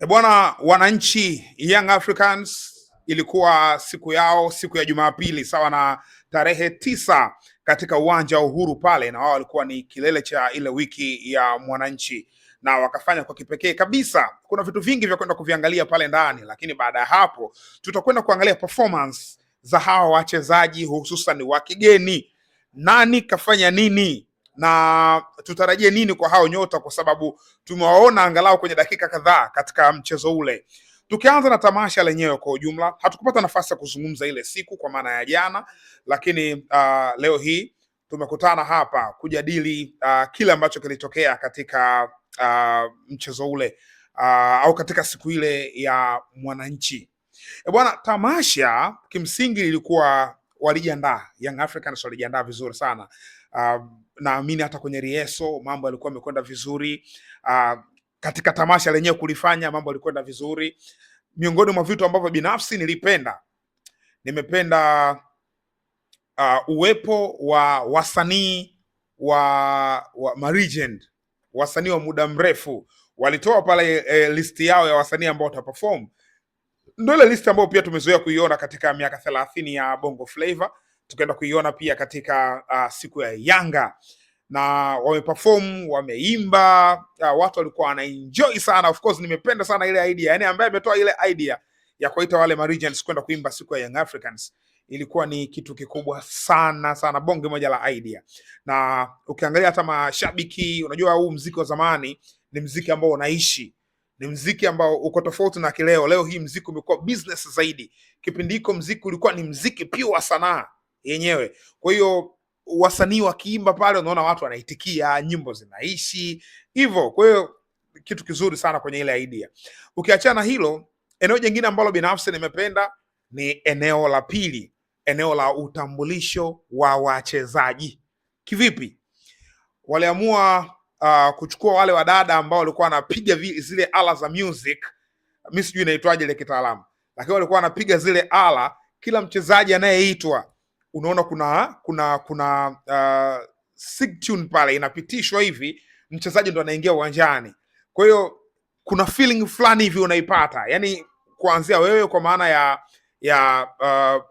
Bwana, wananchi Young Africans ilikuwa siku yao, siku ya Jumapili sawa na tarehe 9 katika uwanja wa Uhuru pale, na wao walikuwa ni kilele cha ile wiki ya mwananchi na wakafanya kwa kipekee kabisa. Kuna vitu vingi vya kwenda kuviangalia pale ndani, lakini baada ya hapo tutakwenda kuangalia performance za hawa wachezaji hususan wa kigeni. Nani kafanya nini na tutarajie nini kwa hao nyota, kwa sababu tumewaona angalau kwenye dakika kadhaa katika mchezo ule. Tukianza na tamasha lenyewe kwa ujumla, hatukupata nafasi ya kuzungumza ile siku kwa maana ya jana, lakini leo hii tumekutana hapa kujadili kile ambacho kilitokea katika mchezo ule au katika siku ile ya mwananchi. Bwana, tamasha kimsingi lilikuwa walijiandaa, Young Africans walijiandaa vizuri sana. Naamini hata kwenye rieso mambo yalikuwa yamekwenda vizuri. Katika tamasha lenyewe kulifanya mambo yalikwenda vizuri. Miongoni mwa vitu ambavyo binafsi nimependa uwepo wa wasanii wa Maregend, wasanii wa muda mrefu. Walitoa pale listi yao ya wasanii ambao wataperform. Ndio ile list ambayo pia tumezoea kuiona katika miaka 30 ya Bongo Flava, tukaenda kuiona pia katika siku ya Yanga, na wameperform, wameimba, watu walikuwa wanaenjoy sana. Of course nimependa sana ile idea, yani ambaye ametoa ile idea ya kuita wale Maregends kwenda kuimba siku ya Young Africans ilikuwa ni kitu kikubwa sana sana, bonge moja la idea. Na ukiangalia hata mashabiki, unajua huu mziki wa zamani ni mziki ambao unaishi, ni mziki ambao uko tofauti na kileo. Leo hii mziki umekuwa business zaidi. Kipindi hiko mziki ulikuwa ni mziki pure sanaa yenyewe. Kwa hiyo wasanii wakiimba pale, unaona watu wanaitikia, nyimbo zinaishi hivyo. Kwa hiyo kitu kizuri sana kwenye ile idea. Ukiachana hilo, eneo jingine ambalo binafsi nimependa ni eneo la pili, eneo la utambulisho wa wachezaji. Kivipi? Waliamua kuchukua wale wadada ambao walikuwa wanapiga zile ala za music, mimi sijui inaitwaje ile kitaalamu, lakini walikuwa wanapiga zile ala. Kila mchezaji anayeitwa, unaona kuna sig tune pale inapitishwa hivi, mchezaji ndo anaingia uwanjani. Kwa hiyo kuna feeling fulani hivi unaipata, yani kuanzia wewe kwa maana ya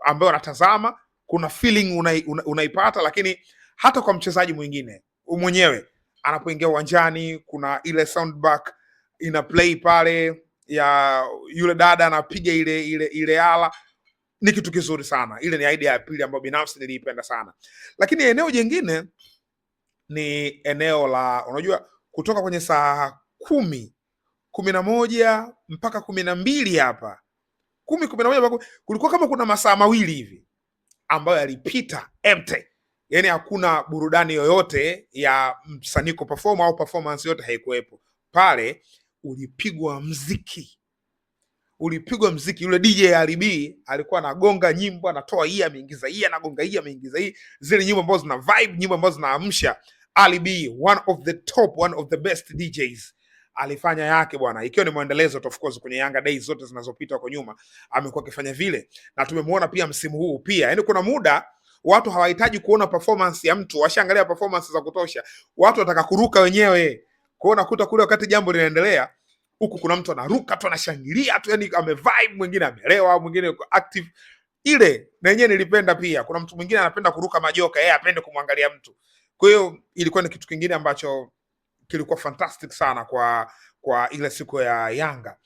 ambayo unatazama, kuna feeling unaipata, lakini hata kwa mchezaji mwingine mwenyewe anapoingia uwanjani, kuna ile soundback ina play pale ya yule dada anapiga ile ala. Ni kitu kizuri sana. Ile ni idea ya pili ambayo binafsi niliipenda sana. Lakini eneo jingine ni eneo la, unajua, kutoka kwenye saa 10, 11 mpaka 12 hapa 10, 11 kulikuwa kama kuna masaa mawili hivi ambayo yalipita empty. Yani hakuna burudani yoyote ya msanii perform au performance yote haikuwepo pale. Ulipigwa mziki. Yule DJ RB alikuwa anagonga nyimbo, anatoa hii ameingiza hii, anagonga hii ameingiza hii, zile nyimbo ambazo zina vibe, nyimbo ambazo zinaamsha. RB, one of the best DJs, alifanya yake bwana, ikiwa ni muendelezo of course kwenye Yanga Days zote zinazopita huko nyuma amekuwa akifanya vile, na tumemuona pia msimu huu pia. Yani kuna muda watu hawahitaji kuona performance ya mtu, washaangalia performance za kutosha, watu wataka kuruka wenyewe. Kwa hiyo nakuta kule wakati jambo linaendelea huku kuna mtu anaruka tu, anashangilia tu, yani amevibe, mwingine amelewa, mwingine yuko active. Ile na yenyewe nilipenda pia. Kuna mtu mwingine anapenda kuruka majoka, yeye apende kumwangalia mtu. Kwa hiyo ilikuwa ni kitu kingine ambacho kilikuwa fantastic sana kwa ile siku ya Yanga.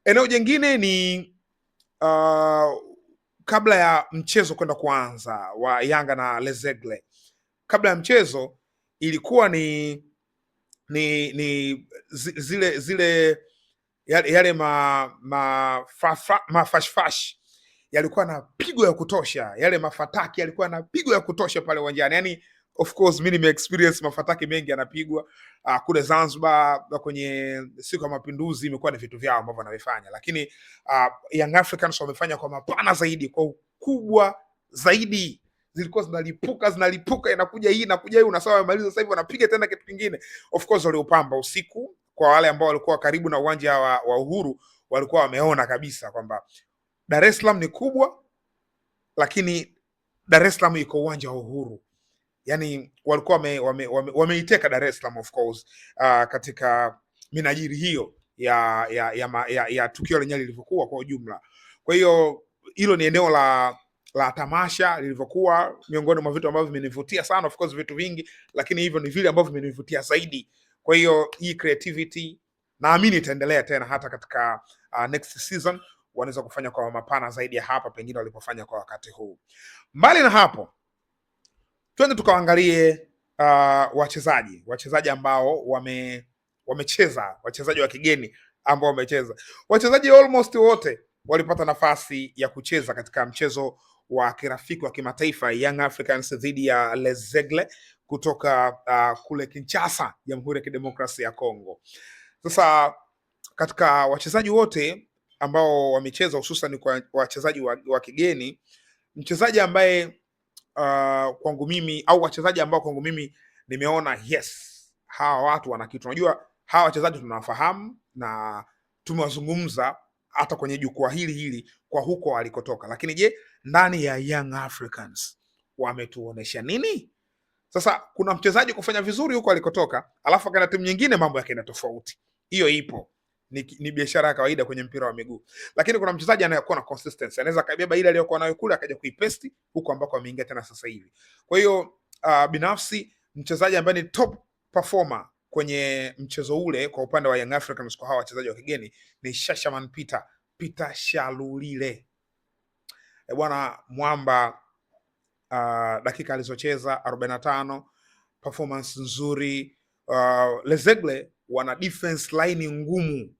Eneo jingine ni kabla ya mchezo kwenda kuanza wa Yanga na Lezegle. Kabla ya mchezo ilikuwa ni zile yale mafashfash yalikuwa na pigo ya kutosha, yale mafataki yalikuwa na pigo ya kutosha pale uwanjani. Yani of course mimi nime experience mafataki mengi yanapigwa kule Zanzibar kwenye siku ya Mapinduzi, imekuwa ni vitu vyao ambavyo wanavifanya, lakini Young Africans wamefanya kwa mapana zaidi, kwa ukubwa zaidi. Zilikuwa zinalipuka, inakuja hii unasawa wamaliza, sasa hivi wanapiga tena kitu kingine. Of course waliopamba usiku, kwa wale ambao walikuwa karibu na uwanja wa Uhuru walikuwa wameona kabisa kwamba Dar es Salaam ni kubwa, lakini Dar es Salaam iko uwanja wa Uhuru. Yani walikuwa wameiteka Dar es Salaam of course katika minajiri hiyo ya tukio lenyewe lilivyokuwa kwa ujumla. Kwa hiyo hilo ni eneo la tamasha lilivyokuwa, miongoni mwa vitu ambavyo vimenivutia sana. Of course vitu vingi, lakini hivyo ni vile ambavyo vimenivutia zaidi. Kwa hiyo hii creativity naamini itaendelea tena hata katika next season, wanaweza kufanya kwa mapana zaidi ya hapa pengine walipofanya kwa wakati huu. Mbali na hapo, twende tukaangalie wachezaji ambao wamecheza, wachezaji wa kigeni ambao wamecheza. Wachezaji almost wote walipata nafasi ya kucheza katika mchezo wa kirafiki wa kimataifa Young Africans dhidi ya Lezegle kutoka kule Kinshasa, Jamhuri ya Kidemokrasia ya Kongo. Sasa katika wachezaji wote ambao wamecheza, hususan kwa wachezaji wa kigeni, mchezaji ambaye kwangu mimi, au wachezaji ambao kwangu mimi nimeona yes, hawa watu wana kitu. Unajua hawa wachezaji tunawafahamu na tumewazungumza hata kwenye jukwaa hili kwa huko walikotoka, lakini je, ndani ya Young Africans wametuonesha nini? Sasa kuna mchezaji kufanya vizuri huko alikotoka, alafu kana timu nyingine mambo yakaenda tofauti. Hiyo ipo, ni biashara ya kawaida kwenye mpira wa miguu. Lakini kuna mchezaji anayekuwa na consistency, anaweza kabeba ile aliyokuwa nayo kule akaja kuipesti huko ambako ameingia tena sasa hivi. Kwa hiyo binafsi mchezaji ambaye ni top performer kwenye mchezo ule kwa upande wa Young Africans kwa hawa wachezaji wa kigeni ni Shashaman Peter Shalulile. Bwana mwamba, dakika alizocheza 45, performance nzuri. Lezegle wana defense line ngumu,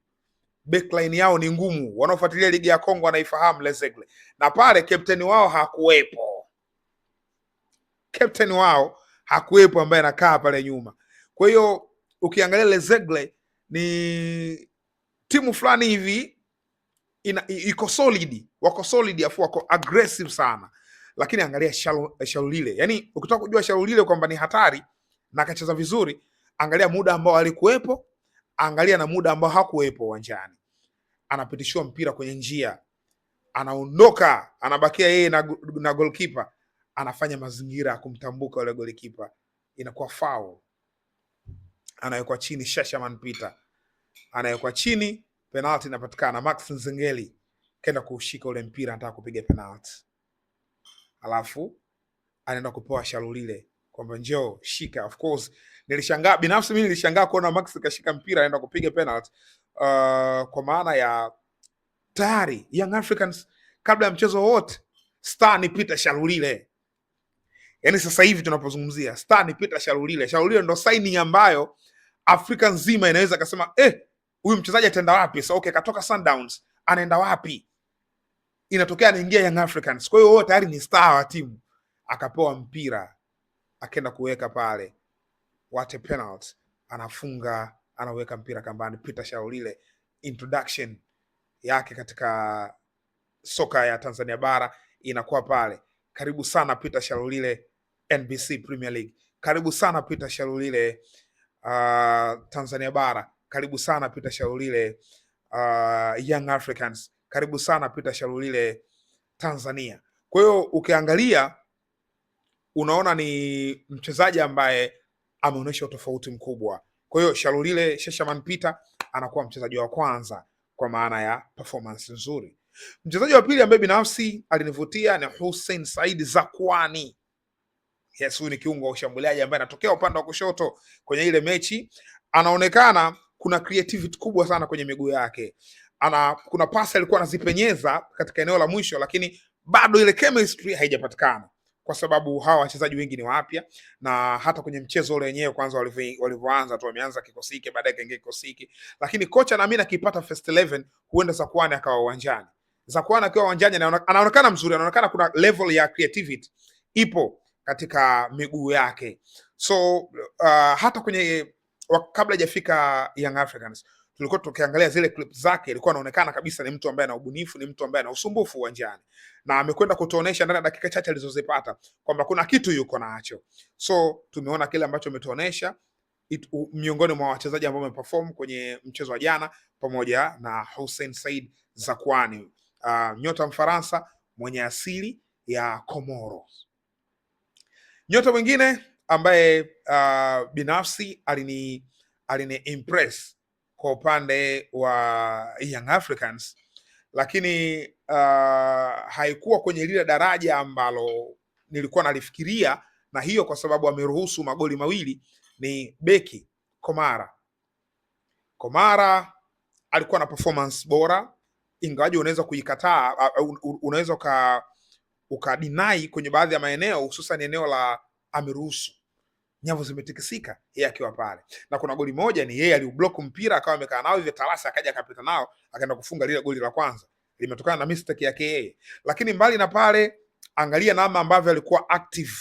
backline yao ni ngumu. Wanaofuatilia ligi ya Kongo wanaifahamu Lezegle, na pale captain wao hakuwepo ambaye anakaa pale nyuma. Kwa hiyo ukiangalia Lezegle ni timu fulani hivi iko solid, wako solid, afu wako aggressive sana. Lakini angalia Shalulile, yani ukitaka kujua Shalulile kwamba ni hatari na akacheza vizuri, angalia muda ambao alikuwepo, angalia na muda ambao hakuwepo uwanjani. Anapitishiwa mpira kwenye njia, anaondoka, anabakia yeye na goalkeeper, anafanya mazingira ya kumtambuka yule goalkeeper, inakuwa foul, anawekwa chini. Shashaman Peter anawekwa chini, penalty inapatikana. Max Nzengeli kaenda kushika ule mpira, anataka kupiga penalty, alafu anaenda kupewa Shalulile kwamba njoo shika. Of course nilishangaa, binafsi mimi nilishangaa kuona Max kashika mpira anaenda kupiga penalty, kwa maana ya tayari Young Africans kabla ya mchezo wote star ni Peter Shalulile. Yani sasa hivi tunapozungumzia star ni Peter Shalulile. Shalulile ndo signing ambayo Afrika nzima inaweza kusema huyu mchezaji ataenda wapi? So okay, katoka Sundowns anaenda wapi? Inatokea anaingia Young Africans. Kwa hiyo wao tayari ni star wa timu. Akapewa mpira, akaenda kuweka pale, what a penalty, anafunga, anaweka mpira kambani. Peter Shalulile, introduction yake katika soka ya Tanzania bara inakuwa pale. Karibu sana Peter Shalulile NBC Premier League. Karibu sana Peter Shalulile Tanzania bara. Karibu sana Peter Shalulile Young Africans. Karibu sana Peter Shalulile Tanzania. Kwa hiyo ukiangalia unaona ni mchezaji ambaye ameonyesha utofauti mkubwa. Kwa hiyo Shalulile Shashaman Peter anakuwa mchezaji wa kwanza kwa maana ya performance nzuri. Mchezaji wa pili ambaye binafsi alinivutia ni Hussein Said Zakwani. Yes, huyu ni kiungo wa ushambuliaji ambaye anatokea upande wa kushoto kwenye ile mechi. Anaonekana kuna creativity kubwa sana kwenye miguu yake. Kuna pasi alikuwa anazipenyeza katika eneo la mwisho, lakini bado ile chemistry haijapatikana kwa sababu hawa wachezaji wengi ni wapya, na hata kwenye mchezo ule wenyewe kwanza walivyoanza tu wameanza kikosi hiki, baadaye kaingia kikosi hiki, lakini kocha naamini akipata first 11 huenda Zakwani akawa uwanjani. Zakwani akiwa uwanjani anaonekana mzuri, anaonekana kuna level ya creativity ipo katika miguu yake. So hata kwenye kabla hajafika Young Africans tulikuwa tukiangalia zile clips zake, ilikuwa anaonekana kabisa ni mtu ambaye ana ubunifu, ni mtu ambaye ana usumbufu uwanjani, na amekwenda kutuonesha ndani ya dakika chache alizozipata kwamba kuna kitu yuko nacho. So tumeona kile ambacho ametuonesha miongoni mwa wachezaji ambao wameperform kwenye mchezo wa jana, pamoja na Hussein Said Zakwani, nyota Mfaransa mwenye asili ya Komoro. Nyota mwingine ambaye binafsi alini impress kwa upande wa Young Africans, lakini haikuwa kwenye lile daraja ambalo nilikuwa nalifikiria, na hiyo kwa sababu ameruhusu magoli mawili. Ni beki Komara alikuwa na performance bora, ingawaje unaweza kuikataa, unaweza ukadinai kwenye baadhi ya maeneo, hususan eneo la ameruhusu nyavu zimetikisika yeye akiwa pale, na kuna goli moja ni yeye aliublock mpira akawa amekaa nao hivyo, Talasa akaja akapita nao akaenda kufunga lile goli la kwanza, limetokana na mistake yake yeye. Lakini mbali na pale, angalia namna ambavyo alikuwa active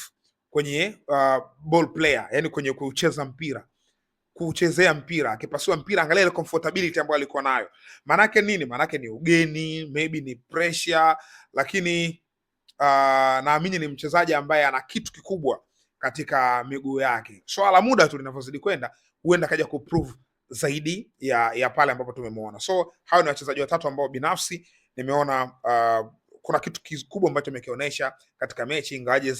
kwenye ball player, yani kwenye kuchezea mpira, akipasua mpira, angalia ile comfortability ambayo alikuwa nayo. Manake nini? Manake ni ugeni, maybe ni pressure, lakini naamini ni mchezaji ambaye ana kitu kikubwa katika miguu yake. Swala la muda tu linavyozidi kwenda, huenda kaja kuprove zaidi ya pale ambapo tumemuona. So hao ni wachezaji watatu ambao binafsi nimeona kuna kitu kikubwa ambacho amekionyesha katika mechi, ingawaje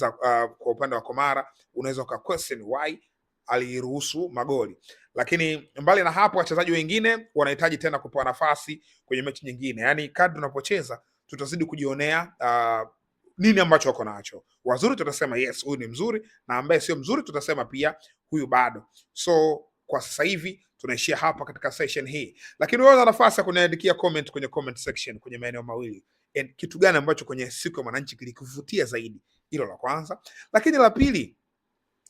kwa upande wa Komara unaweza uka question why aliruhusu magoli. Lakini mbali na hapo, wachezaji wengine wanahitaji tena kupewa nafasi kwenye mechi nyingine. Yaani kadri tunapocheza tutazidi kujionea nini ambacho wako nacho. Wazuri tutasema yes, huyu ni mzuri, na ambaye sio mzuri tutasema pia huyu bado. So kwa sasa hivi tunaishia hapa katika session hii, lakini wewe una nafasi ya kuniandikia comment kwenye comment section kwenye maeneo mawili. Kitu gani ambacho kwenye siku ya Mwananchi kilikuvutia zaidi? Hilo la kwanza. Lakini la pili,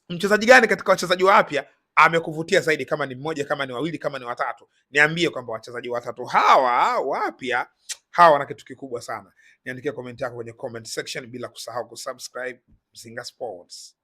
mchezaji gani katika wachezaji wapya amekuvutia zaidi? Kama ni mmoja, kama ni wawili, kama ni watatu, niambie kwamba wachezaji watatu hawa wapya hawa wana kitu kikubwa sana. Niandikia comment yako kwenye comment section, bila kusahau kusubscribe Mzinga Sports.